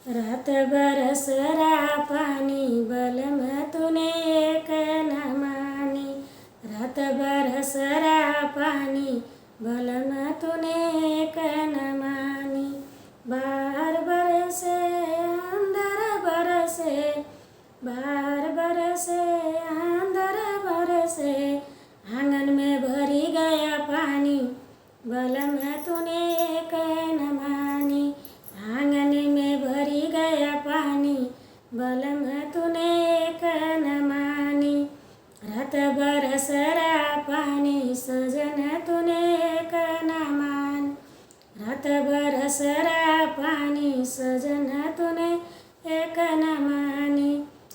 रात बरसरा पानी बलम तूने एक न मानी। रात बरसरा पानी बलम तूने एक न मानी। बाहर बरसे अंदर बरसे, बाहर बरसे अंदर बरसे, आंगन में भरी गया पानी बलम तूने एक न मानी। आंगन में भरी गया पानी बलम तूने एक न मानी। रात बरसरा पानी सजन तूने एक न मानी। रात बरसरा पानी सजन तूने एक न मानी।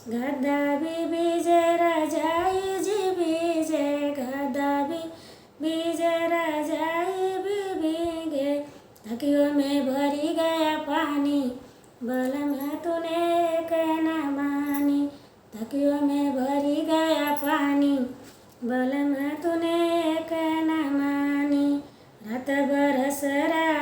गद्दा भी बीजे रजाई जी बीजे, गद्दा भी बीजे रजाई भी भीगे, तकियों में भरी गया पानी बलम तूने एक न मानी। तकियों में भरी गया पानी बलम तूने एक न मानी। रात बरसरा